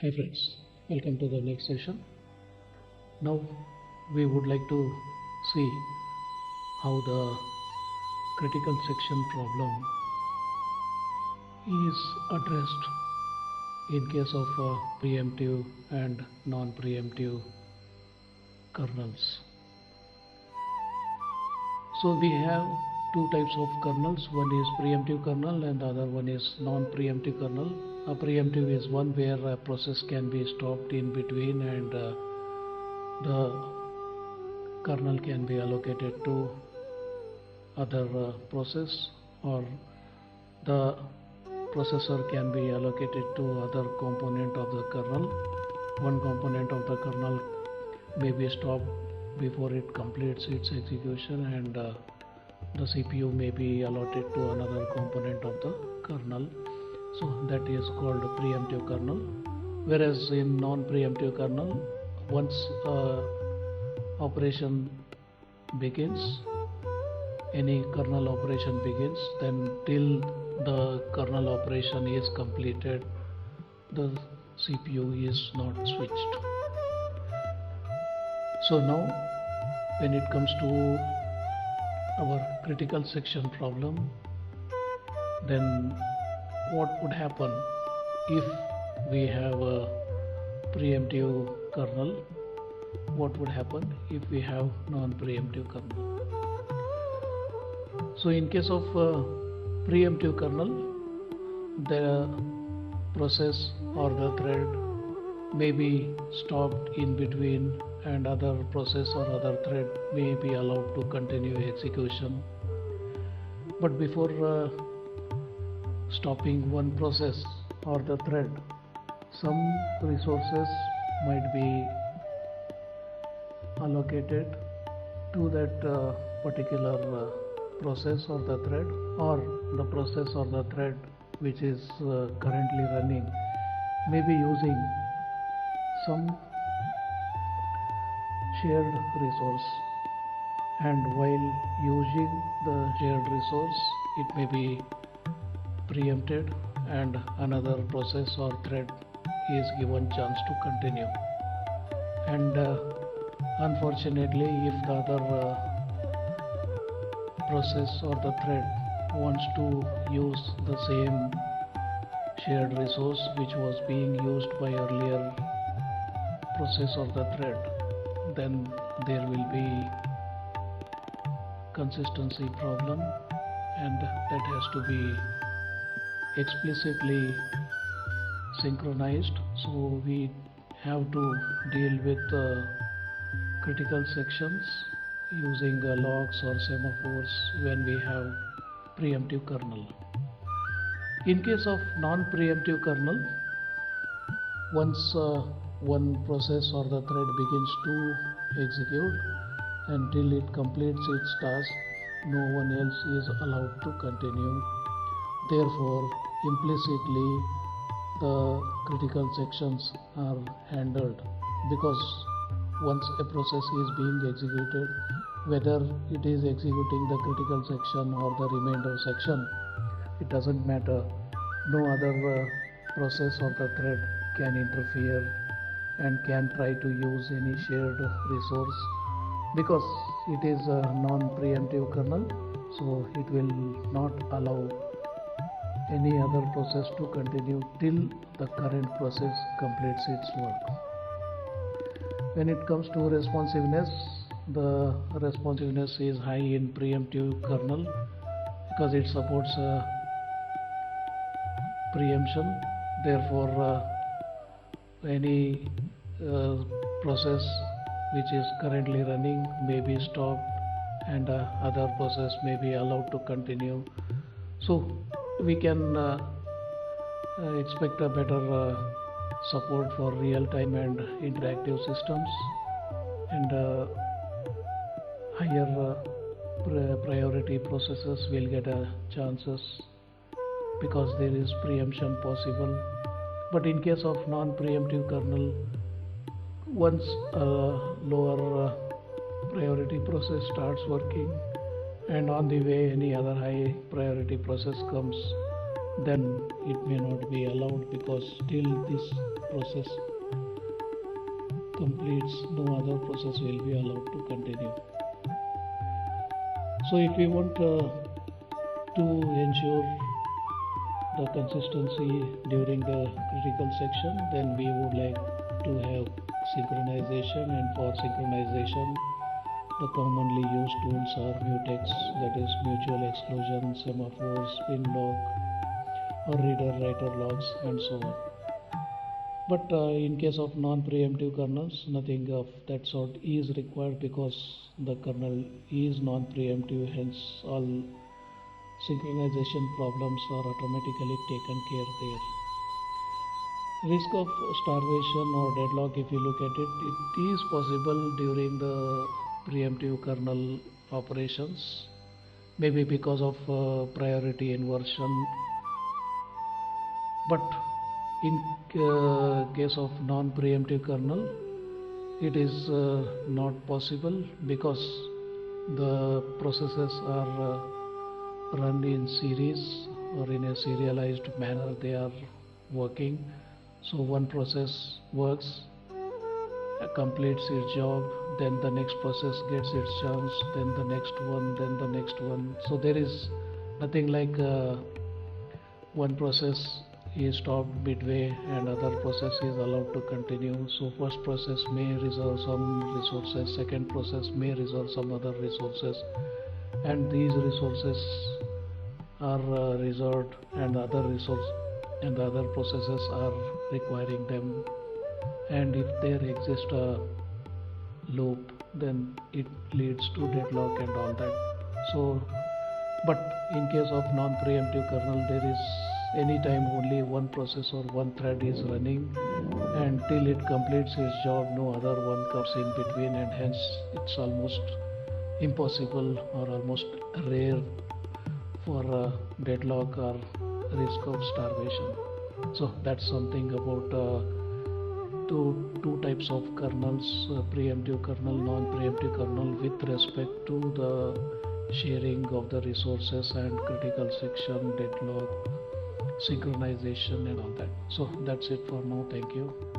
Hi friends, welcome to the next session. Now we would like to see how the critical section problem is addressed in case of preemptive and non-preemptive kernels. So we have two types of kernels. One is preemptive kernel and the other one is non-preemptive kernel. A preemptive is one where a process can be stopped in between and the kernel can be allocated to other process, or the processor can be allocated to other component of the kernel. One component of the kernel may be stopped before it completes its execution, and the CPU may be allotted to another component of the kernel. So that is called preemptive kernel. Whereas in non-preemptive kernel, once operation begins, any kernel operation begins, then till the kernel operation is completed, the CPU is not switched. So now when it comes to our critical section problem, then what would happen if we have a preemptive kernel? What would happen if we have non-preemptive kernel? So in case of preemptive kernel, the process or the thread may be stopped in between and other process or other thread may be allowed to continue execution. But before stopping one process or the thread, some resources might be allocated to that particular process or the thread, or the process or the thread which is currently running may be using some shared resource, and while using the shared resource it may be preempted and another process or thread is given chance to continue. And unfortunately, if the other process or the thread wants to use the same shared resource which was being used by earlier process or the thread, then there will be consistency problem, and that has to be explicitly synchronized. So we have to deal with critical sections using logs or semaphores when we have preemptive kernel. In case of non-preemptive kernel, once one process or the thread begins to execute, until it completes its task, no one else is allowed to continue. Therefore, implicitly the critical sections are handled, because once a process is being executed, whether it is executing the critical section or the remainder section, it doesn't matter. No other process or the thread can interfere and can try to use any shared resource, because it is a non-preemptive kernel, so it will not allow any other process to continue till the current process completes its work. When it comes to responsiveness, the responsiveness is high in preemptive kernel because it supports preemption. Therefore, any process which is currently running may be stopped and other process may be allowed to continue. So we can expect a better support for real-time and interactive systems, and higher priority processes will get chances because there is preemption possible. But in case of non-preemptive kernel, once a lower priority process starts working and on the way any other high priority process comes, then it may not be allowed, because till this process completes, no other process will be allowed to continue. So if we want to ensure the consistency during the critical section, then we would like to have synchronization, and for synchronization the commonly used tools are mutex, that is mutual exclusion, semaphores, pin lock, or reader writer logs, and so on. But in case of non-preemptive kernels, nothing of that sort is required, because the kernel is non-preemptive, hence all synchronization problems are automatically taken care there. Risk of starvation or deadlock, if you look at it, it is possible during the preemptive kernel operations, maybe because of priority inversion. But in case of non-preemptive kernel, it is not possible, because the processes are run in series or in a serialized manner. They are working, so one process works, completes its job, then the next process gets its chance, then the next one, then the next one. So there is nothing like one process is stopped midway and other process is allowed to continue. So first process may reserve some resources, second process may reserve some other resources, and these resources are reserved, and the other processes are requiring them, and if there exists a loop, then it leads to deadlock and all that. So but in case of non-preemptive kernel, there is anytime only one process or one thread is running, and till it completes its job, no other one comes in between, and hence it's almost impossible or almost rare for deadlock or risk of starvation. So that's something about two types of kernels, preemptive kernel, non-preemptive kernel, with respect to the sharing of the resources and critical section, deadlock, synchronization, and all that. So that's it for now. Thank you.